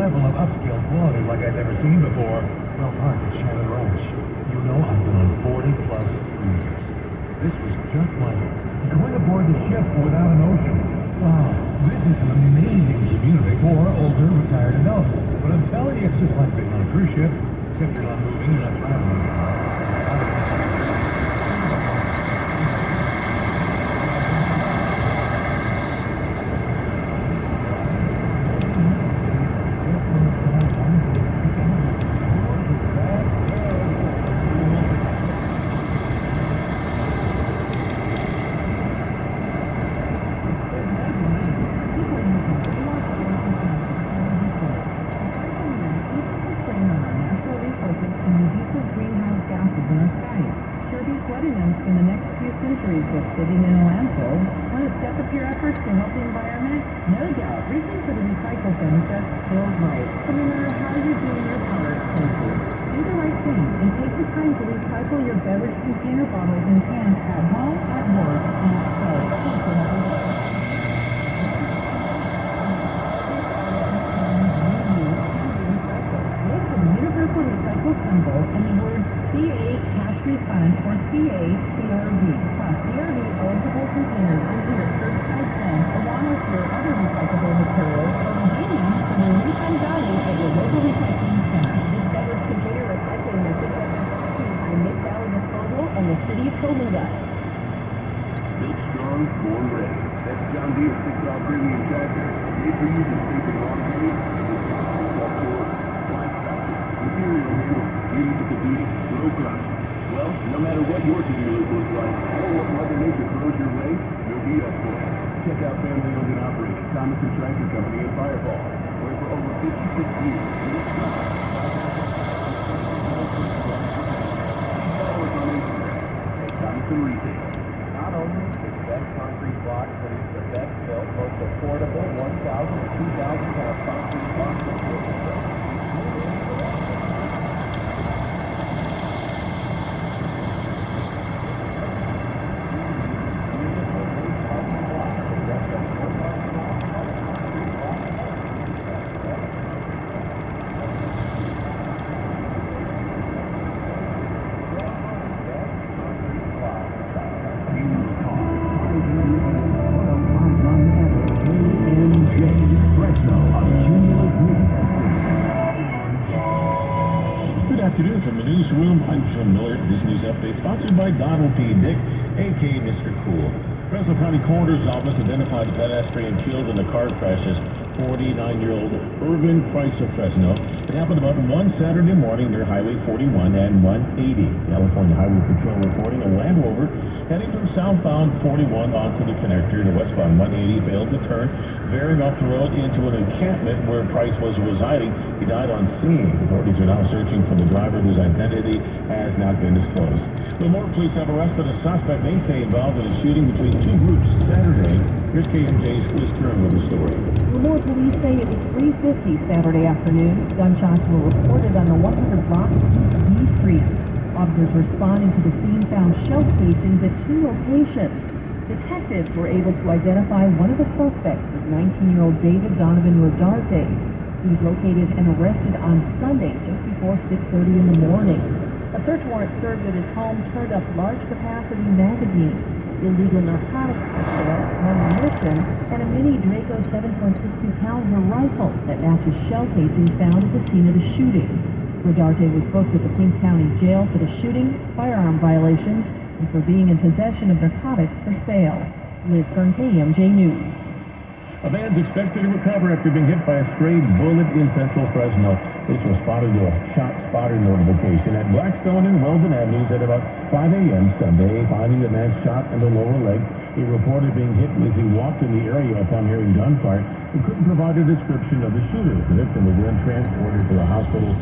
level of upscale quality like I'd never seen before. Well, parked at Shannon Ranch. You know, I've been on 40-plus cruises. This was just like going aboard the ship without an ocean. Wow, this is an amazing community for older, retired adults. But I'm telling you, it's just like being on a cruise ship, except you're not moving, you're not traveling. Sitting in a landfill, want to step up your efforts to help the environment? No doubt, reaching for the recycle bin just feels right. So no matter how you're doing your part, do the right thing and take the time to recycle your beverage container bottles and cans at home, at work, and at play. Look for the Universal Recycle symbol and the word CA Cash Refund or CA-12. Plus, CRV eligible containers into your curbside bin along with your other recyclable materials or redeem them for the refund value at your local recycling center. This beverage container recycling message has been brought to you by Mid-Valley Disposal and the City of Columbia. Built strong, born ready. That's John Deere 6-valve premium tractor. Made for you to save the long way. Offshore, livestock, material handling, municipal duty, road crops. Well, no matter what your to-do list looks like, or what Mother Nature throws your way, you'll be up for it. Check out family-owned and operated Thomas & Tractor Company in Fireball, where for over 56 years, you'll stop. Follow us on Instagram at Thomas & Retail. Not only is best concrete block produce the best built, most affordable 1,000 to 2,000 pound concrete blocks in the Afternoon from the newsroom. I'm Jim Miller. This news update sponsored by Donald P. Dick, a.k.a. Mr. Cool. Fresno County Coroner's Office identified a pedestrian killed in a car crash as 49-year-old Irvin Price of Fresno. It happened about 1 Saturday morning near Highway 41 and 180. California Highway Patrol reporting a Land Rover heading from southbound 41 onto the connector to westbound 180 failed to turn, veering off the road into an encampment where Price was residing. He died on scene. Authorities are now searching for the driver whose identity has not been disclosed. Lemoore police have arrested a suspect they say involved in a shooting between two groups Saturday. Here's KMJ's Chris Kern with the story. Lemoore police say it was 3:50 Saturday afternoon. Gunshots were reported on the 100 block of B Street. Officers responding to the scene found shell casings at two locations. Detectives were able to identify one of the suspects as 19-year-old David Donovan Rodarte. He was located and arrested on Sunday just before 6:30 in the morning. A search warrant served at his home turned up large-capacity magazines, illegal narcotics for sale, ammunition, and a mini Draco 7.62 caliber rifle that matches shell casings found at the scene of the shooting. Rodarte was booked at the King County Jail for the shooting, firearm violations, and for being in possession of narcotics for sale. Liz Kern, KMJ News. A man's expected to recover after being hit by a stray bullet in central Fresno. This was spotted to a shot spotter notification at Blackstone and Weldon Avenues at about 5 a.m. Sunday, finding the man shot in the lower leg. He reported being hit as he walked in the area upon hearing gunfire. He couldn't provide a description of the shooter. The victim was then transported to the hospital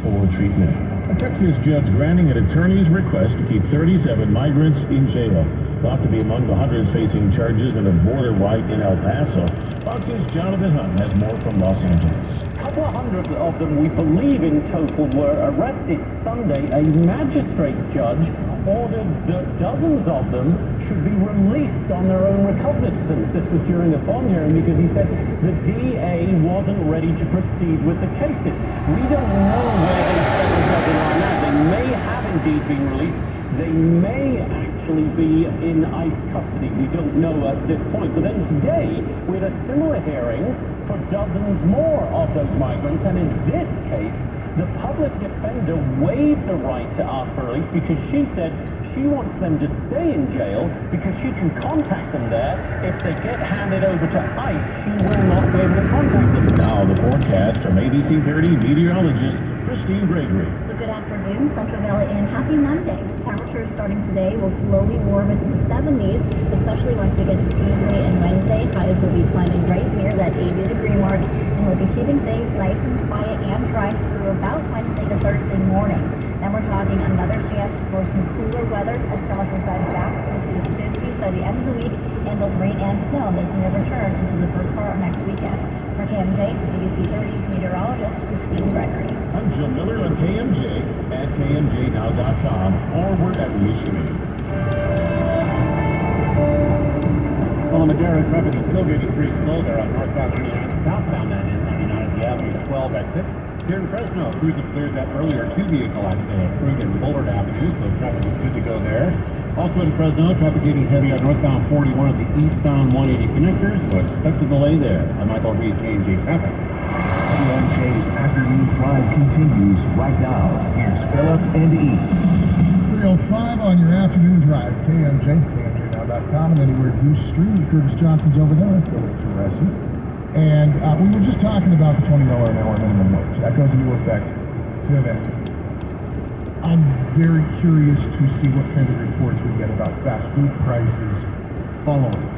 for treatment. A Texas judge granting an attorney's request to keep 37 migrants in jail, thought to be among the hundreds facing charges in a border fight in El Paso. Fox's Jonathan Hunt has more from Los Angeles. couple of hundred of them, we believe in total, were arrested Sunday. A magistrate judge ordered that dozens of them should be released on their own recognizance. This was during a bond hearing because he said the DA wasn't ready to proceed with the cases. We don't know where they stand are now. They may have indeed been released. They may actually be in ICE custody. We don't know at this point. But then today, we had a similar hearing for dozens more of those migrants, and in this case, the public defender waived the right to ask for release because she said she wants them to stay in jail because she can contact them there. If they get handed over to ICE, she will not be able to contact them. Now the forecast from ABC 30 meteorologist Christine Gregory. Good afternoon, Central Valley, and happy Monday. Temperatures starting today will slowly warm into the 70s, especially once we get to Tuesday and Wednesday. Highs will be climbing right near that 80-degree mark, and we'll be keeping things nice and quiet and dry through about Wednesday to Thursday morning. Then we're talking another chance for some cooler weather as temperatures dive back into the 50s by the end of the week, and those rain and snow making a return into the first part of next weekend. For KMJ, ABC 30's meteorologist Christine Gregory. I'm Jill Miller on KMJ at KMJnow.com or wherever you stream. Well, Madera traffic is still getting pretty slow there on northbound 99, southbound that is 99 at the Avenue 12 exit. Here in Fresno, crews have cleared that earlier two-vehicle accident at Fruit and Bullard Avenue, so traffic is good to go there. Also in Fresno, traffic getting heavy on northbound 41 at the eastbound 180 connectors, so expect a delay there. I'm Michael Reed, KMJ Traffic. KMJ's Afternoon Drive continues right now. Here's Philip and E. 3:05 on your afternoon drive. KMJnow.com and anywhere you stream. Curtis Johnson's over there. Philip Teresi. And we were just talking about the $20 an hour minimum wage. That goes into effect today. I'm very curious to see what kind of reports we get about fast food prices following.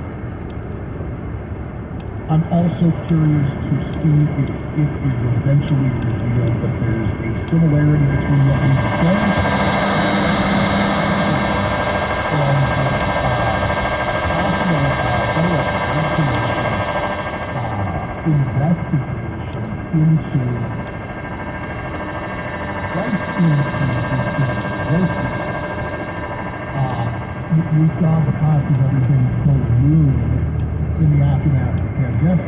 I'm also curious to see if it is eventually revealed that there's a similarity between what we said from investigation into price increases in groceries. We saw the cost of everything balloon in the aftermath of the pandemic.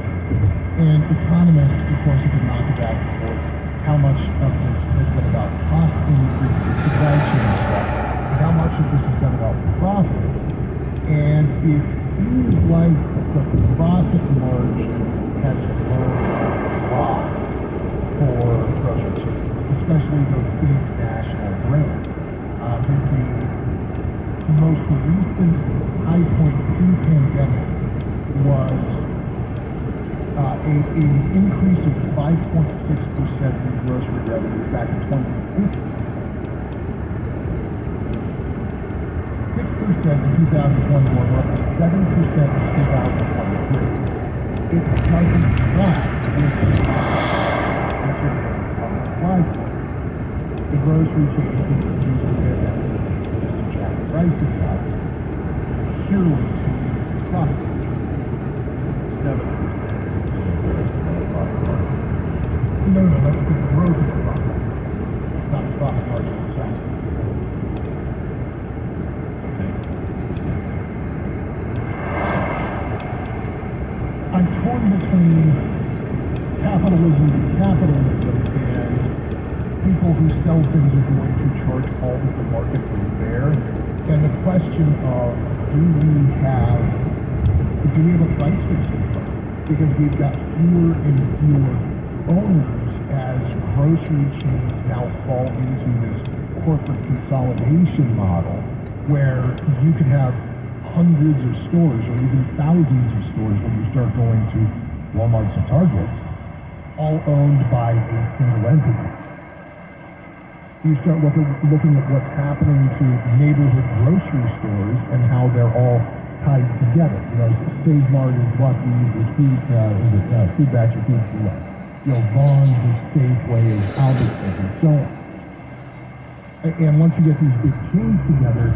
And economists, of course, have been knocking back and forth how much of this has been about cost increases, supply chain stuff, and how much of this has been about profit. And it seems like the profit margin has grown a lot for grocery chains, especially those big national brands. The most recent high point pre-pandemic was an increase of 5.6% in grocery revenue back in 2015. 6% in 2021, we're up to 7% in 2023. It doesn't track with the grocery chain continues to get that just to jack prices up purely to profit. 7%. No, that's the growth of the profit, not the profit margin itself. I'm torn between capitalism and people who sell things are going to charge all that the market will bear, and the question of do we have a price fix system? Because we've got fewer and fewer owners as grocery chains now fall into this corporate consolidation model where you could have hundreds of stores or even thousands of stores when you start going to Walmarts and Targets, all owned by a single entity. You start looking at what's happening to neighborhood grocery stores and how they're all tied together. You know, Save Mart is Lucky's, is Food Batch or Food Select. You know, Vaughn's is Safeway, is Albertsons, and so on. And once you get these big chains together,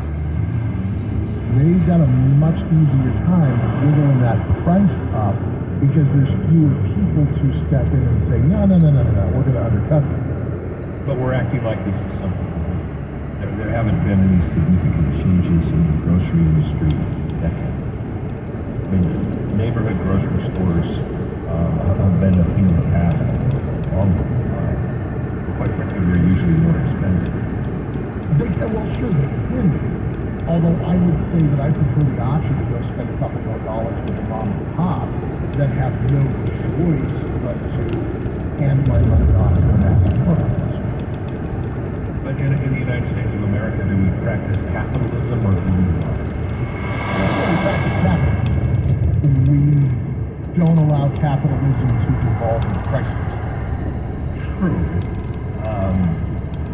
they've got a much easier time wiggling that price up because there's fewer people to step in and say, no, we're going to undercut them. But we're acting like this is something. There haven't been any significant changes in the grocery industry in decades. I mean, neighborhood grocery stores have been a thing of the past longer. Quite frankly, they're usually more expensive. Well, sure, they can be. Although I would say that I prefer the option to go spend a couple more dollars with a mom and pop than have no choice but to hand my money off to an asset. But in the United States of America, do we practice capitalism or do we not? We practice capitalism. We don't allow capitalism to devolve into prices. True.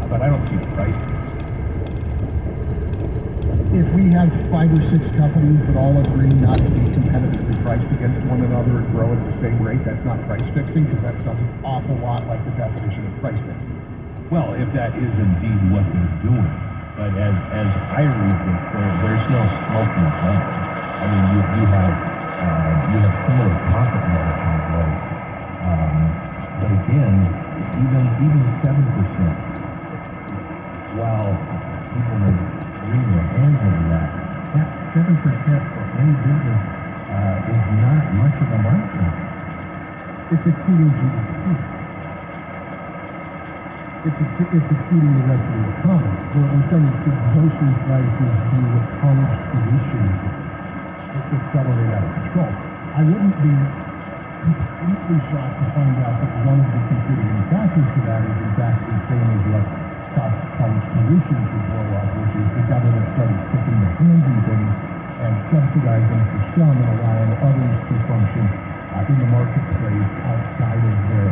But I don't see prices. If we have 5 or 6 companies that all agree not to be competitively priced against one another and grow at the same rate, that's not price fixing, because that sounds an awful lot like the definition of price fixing. Well, if that is indeed what they're doing, but as I read it, there's no smoking gun. I mean, you have similar profit margins, right? But again, even 7%, while people are wring their hands over that 7% for any business is not much of a margin. It's exceeding GDP. It's exceeding the rest of the economy. We're starting to see grocery prices do what college tuition do. It's accelerating out of control. I wouldn't be completely shocked to find out that one of the contributing factors to that is exactly the same as what caused college tuition to blow up, which is the government started sticking the hands in things and subsidizing for some and allowing others to function in the marketplace outside of their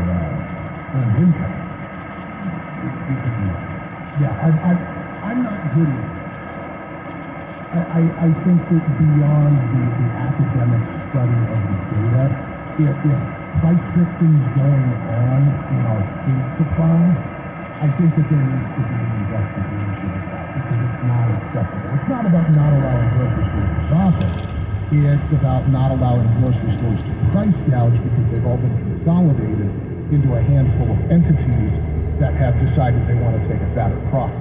earned income. Yeah, I'm not good at it. I think that beyond the academic study of the data, if price fixing is going on in our food supply, I think that there needs to be an investigation of that because it's not acceptable. It's not about not allowing grocery stores to profit. It's about not allowing grocery stores to price gouge because they've all been consolidated into a handful of entities that have decided they want to take a fatter profit.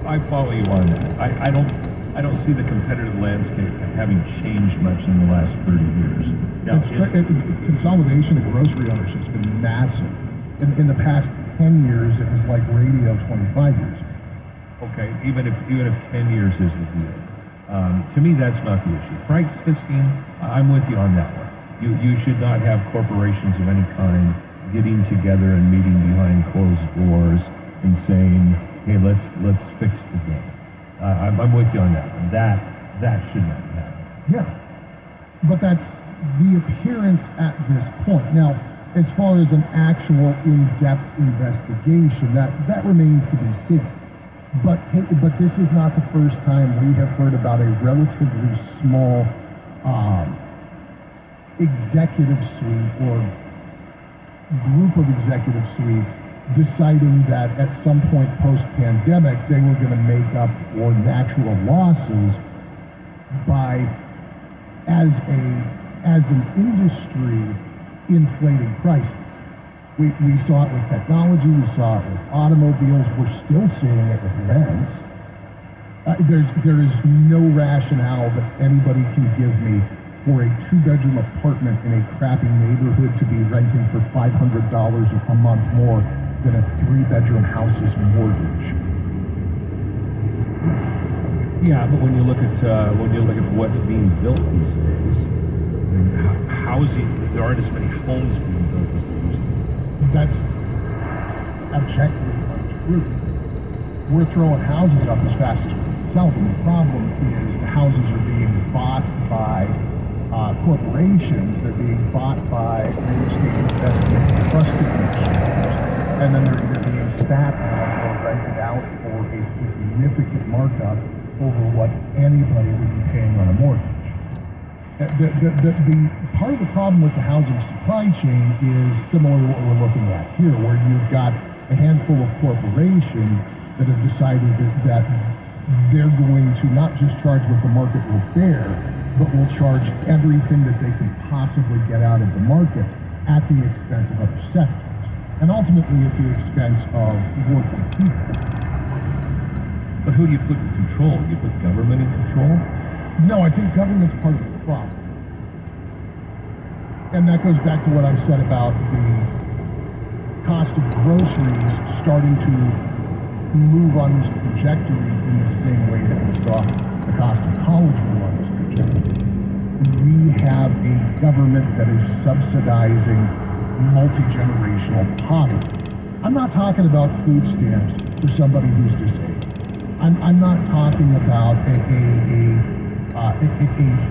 I follow you on that. I don't see the competitive landscape having changed much in the last 30 years. Now, consolidation of grocery ownership has been massive. In the past 10 years, it was like radio 25 years ago. Okay, even if 10 years is the deal. To me, that's not the issue. Price fixing, I'm with you on that one. You should not have corporations of any kind getting together and meeting behind closed doors and saying, hey, let's fix the game. I'm with you on that one. That should not happen. Yeah, but that's the appearance at this point. Now, as far as an actual in-depth investigation, that remains to be seen. But this is not the first time we have heard about a relatively small executive suite or group of executive suites deciding that at some point post-pandemic they were going to make up for natural losses by, as an industry, inflating prices. We saw it with technology, we saw it with automobiles, we're still seeing it with rents. There is no rationale that anybody can give me for a 2-bedroom apartment in a crappy neighborhood to be renting for $500 a month more than a 3-bedroom house's mortgage. Yeah, but when you look at what's being built these days, I mean, housing, there aren't as many homes being built as there used to be. That's objectively untrue. We're throwing houses up as fast as we can sell them. The problem is the houses are being bought by corporations. They're being bought by real estate investment trust administrators, and then they're either being sat on or rented out for a significant markup over what anybody would be paying on a mortgage. The part of the problem with the housing supply chain is similar to what we're looking at here, where you've got a handful of corporations that have decided that they're going to not just charge what the market will bear, but will charge everything that they can possibly get out of the market at the expense of other sectors, and ultimately at the expense of working people. But who do you put in control? You put government in control? No, I think government's part of the problem. And that goes back to what I said about the cost of groceries starting to move on this trajectory in the same way that we saw the cost of college move on this trajectory. We have a government that is subsidizing multi-generational poverty. I'm not talking about food stamps for somebody who's disabled. I'm not talking about a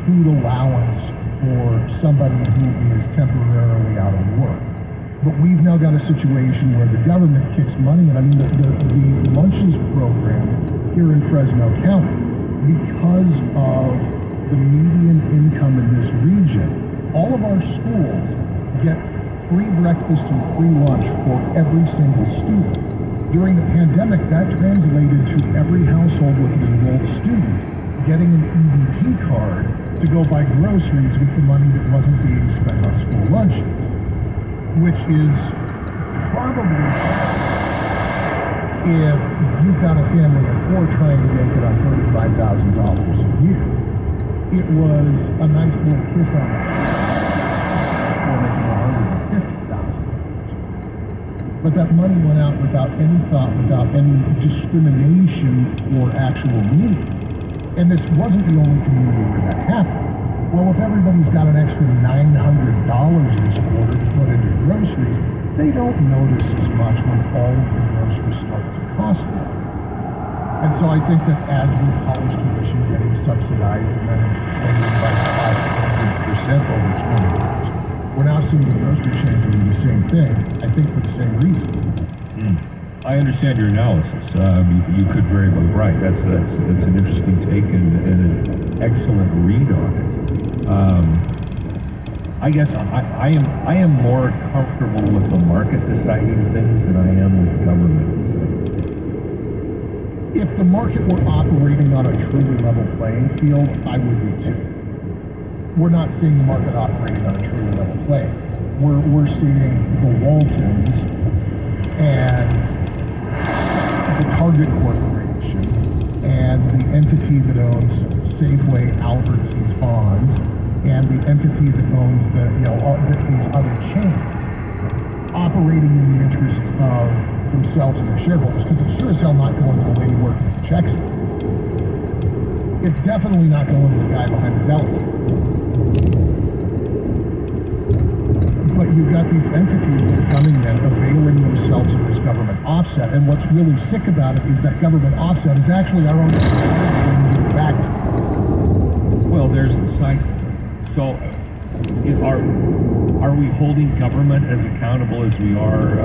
food allowance for somebody who is temporarily out of work. But we've now got a situation where the government kicks money, and I mean the lunches program here in Fresno County, because of the median income in this region, all of our schools get free breakfast and free lunch for every single student. During the pandemic, that translated to every household with an enrolled student getting an EBT card to go buy groceries with the money that wasn't being spent on school lunches, which is probably, if you've got a family of four trying to make it on $35,000 a year, it was a nice little kiss on the for making $150,000. But that money went out without any thought, without any discrimination or actual need. And this wasn't the only community where that happened. Well, if everybody's got an extra $900 this quarter to put into groceries, they don't notice as much when all of the groceries start to cost more. And so I think that as with college tuition getting subsidized and then inflated by 500% over 20 years, we're now seeing the grocery chain doing the same thing, I think for the same reason. I understand your analysis. You could very well be right. That's an interesting take and an excellent read on it. I guess I am more comfortable with the market deciding things than I am with government. If the market were operating on a truly level playing field, I would be too. We're not seeing the market operating on a truly level playing. We're seeing the Waltons and the Target Corporation and the entity that owns Safeway, Albertsons, Bonds, and the entity that owns these other chains operating in the interests of themselves and their shareholders, because it's sure as hell not going to the lady working at the check stand. It's definitely not going to the guy behind the deli. But you've got these entities that are coming in, availing themselves of this government offset, and what's really sick about it is that government offset is actually our own back. Well, there's the cycle. So, are we holding government as accountable as we are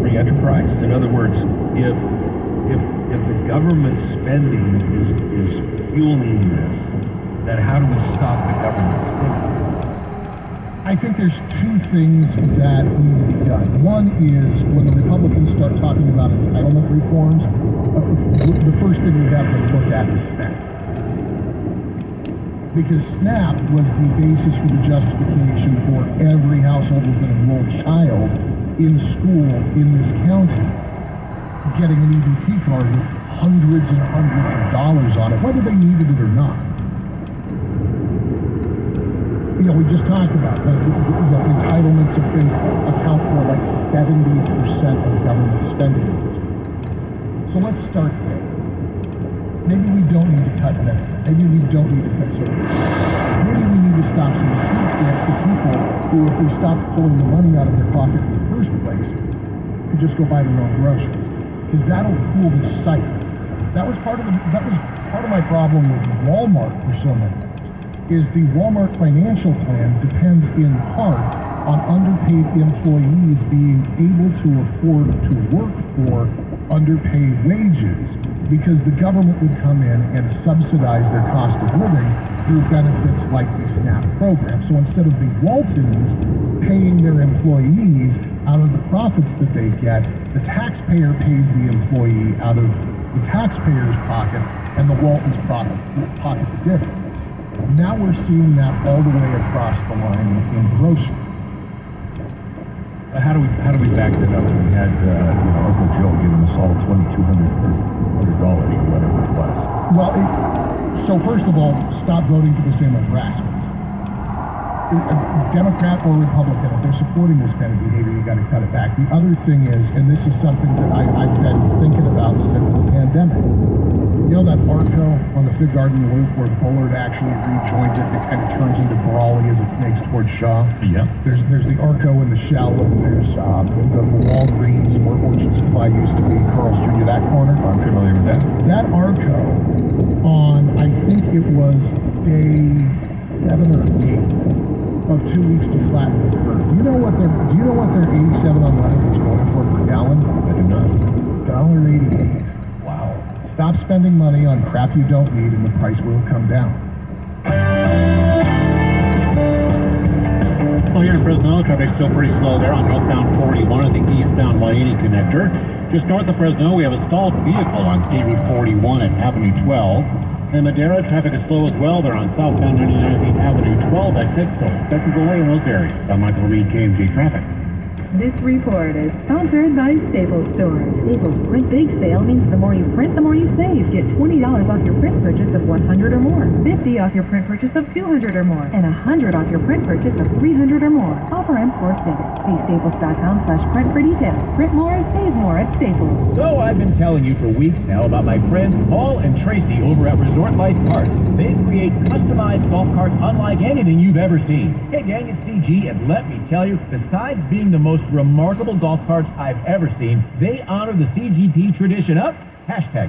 free enterprise? In other words, if the government spending is fueling this, then how do we stop the government spending? I think there's two things that need to be done. One is when the Republicans start talking about entitlement reforms, the first thing we have to look at is SNAP. Because SNAP was the basis for the justification for every household with an enrolled child in school in this county getting an EBT card with hundreds and hundreds of dollars on it, whether they needed it or not. We just talked about the entitlements of things account for like 70% of government spending. So let's start there. Maybe we don't need to cut benefits. Maybe we don't need to cut services. Maybe we need to stop some food stamps to people who, if they stopped pulling the money out of their pocket in the first place, could just go buy their own groceries. Because that'll cool the cycle. That was part of my problem with Walmart for so many years. Is the Walmart financial plan depends in part on underpaid employees being able to afford to work for underpaid wages, because the government would come in and subsidize their cost of living through benefits like the SNAP program. So instead of the Waltons paying their employees out of the profits that they get, the taxpayer pays the employee out of the taxpayer's pocket and the Walton's pocket different. Now we're seeing that all the way across the line in grocery. How do we back that up? We had Uncle Joe giving us all $2,200 or whatever it was. Well, so first of all, stop voting for the same harassment. Democrat or Republican, if they're supporting this kind of behavior, you got to cut it back. The other thing is, and this is something that I've been thinking about since the pandemic. You know that Arco on the Fig Garden Loop where Bullard actually rejoins it? It kind of turns into Brawley as it makes towards Shaw. Yeah. There's the Arco in the Shell, and there's the Walgreens where Orchard Supply used to be, Carl Street, that corner. I'm familiar with that. That Arco on, I think it was day 7 or 8 of 2 weeks to flatten the curve. Do you know what their 87 on letter is going for per gallon? I do not. $1.88. Wow. Stop spending money on crap you don't need and the price will come down. Well, here in Fresno, traffic's still pretty slow there on northbound 41 at the eastbound 180 connector. Just north of Fresno, we have a stalled vehicle on State Route 41 at Avenue 12. In Madera, traffic is slow as well. They're on southbound 99th Avenue 12 exit, so expect to delay in those areas. I'm Michael Reed, KMJ Traffic. This report is sponsored by Staples Stores. Staples Print Big Sale means the more you print, the more you save. Get $20 off your print purchase of 100 or more, 50 off your print purchase of 200 or more, and 100 off your print purchase of 300 or more. Offer ends 4/6. See staples.com/print for details. Print more, save more at Staples. So I've been telling you for weeks now about my friends Paul and Tracy over at Resort Life Carts. They create customized golf carts unlike anything you've ever seen. Hey gang, it's CG, and let me tell you, besides being the most remarkable golf carts I've ever seen, they honor the CGP tradition of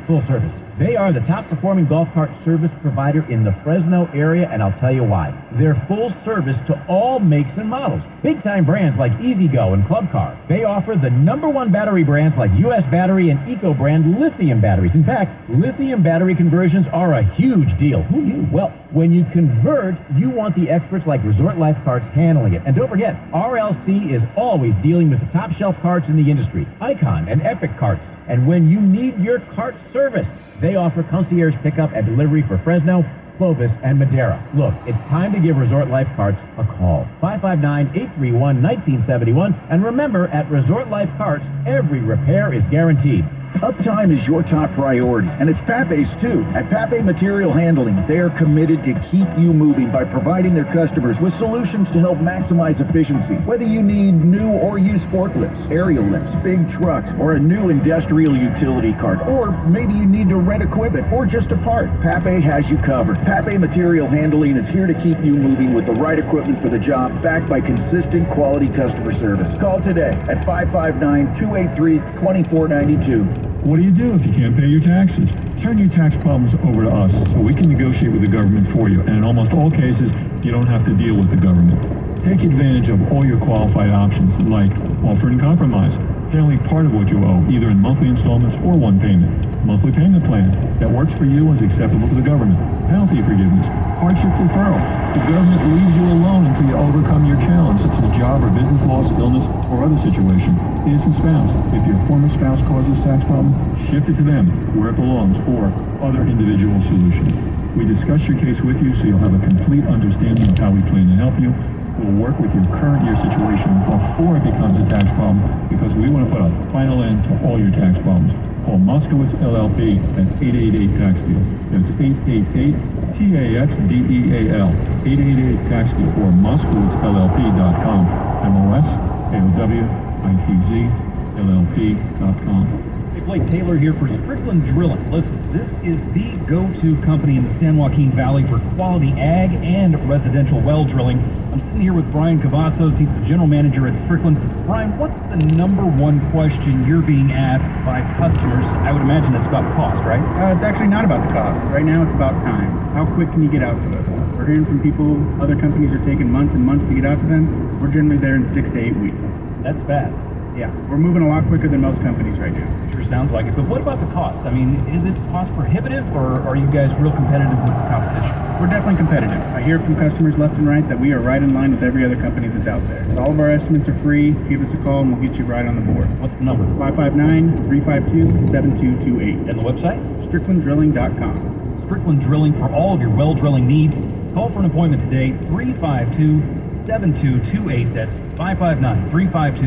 #full service. They are the top performing golf cart service provider in the Fresno area, and I'll tell you why. They're full service to all makes and models. Big time brands like EasyGo and Club Car. They offer the #1 battery brands like US Battery and Eco brand lithium batteries. In fact, lithium battery conversions are a huge deal. Who knew? Well, when you convert, you want the experts like Resort Life Carts handling it. And don't forget, RLC is always dealing with the top shelf carts in the industry. Icon and Epic carts. And when you need your cart serviced, they offer concierge pickup and delivery for Fresno, Clovis, and Madera. Look, it's time to give Resort Life Carts a call. 559-831-1971. And remember, at Resort Life Carts, every repair is guaranteed. Uptime is your top priority, and it's Pape's too. At Pape Material Handling, they are committed to keep you moving by providing their customers with solutions to help maximize efficiency. Whether you need new or used forklifts, aerial lifts, big trucks, or a new industrial utility cart, or maybe you need to rent equipment or just a part, Pape has you covered. Pape Material Handling is here to keep you moving with the right equipment for the job, backed by consistent quality customer service. Call today at 559-283-2492. What do you do if you can't pay your taxes? Turn your tax problems over to us so we can negotiate with the government for you. And in almost all cases, you don't have to deal with the government. Take advantage of all your qualified options, like offering compromise, pay only part of what you owe, either in monthly installments or one payment. Monthly payment plan that works for you and is acceptable to the government. Penalty forgiveness, hardship referral. The government leaves you alone until you overcome your challenge, such as job or business loss, illness, or other situation. Innocent spouse. If your former spouse causes tax problem, shift it to them where it belongs, or other individual solutions. We discuss your case with you so you'll have a complete understanding of how we plan to help you. We'll work with your current year situation before it becomes a tax problem, because we want to put a final end to all your tax problems. Call Moskowitz LLP at 888-TAX-DEAL. That's 888-TAXDEAL. 888-TAX-DEAL or MoskowitzLLP.com. MOS-AOW-ITZ-LLP.com. Hey, Blake Taylor here for Strickland Drilling. Listen, this is the go-to company in the San Joaquin Valley for quality ag and residential well drilling. I'm sitting here with Brian Cavazos. He's the general manager at Strickland. Brian, what's the #1 question you're being asked by customers? I would imagine it's about cost, right? It's actually not about the cost. Right now it's about time. How quick can you get out to us? We're hearing from people, other companies are taking months and months to get out to them. We're generally there in 6 to 8 weeks. That's fast. Yeah, we're moving a lot quicker than most companies right now. Sure sounds like it. But what about the cost? I mean, is it cost prohibitive, or are you guys real competitive with the competition? We're definitely competitive. I hear from customers left and right that we are right in line with every other company that's out there. All of our estimates are free. Give us a call and we'll get you right on the board. What's the number? 559-352-7228. And the website? StricklandDrilling.com. Strickland Drilling for all of your well drilling needs. Call for an appointment today, 352-7228. That's 559-352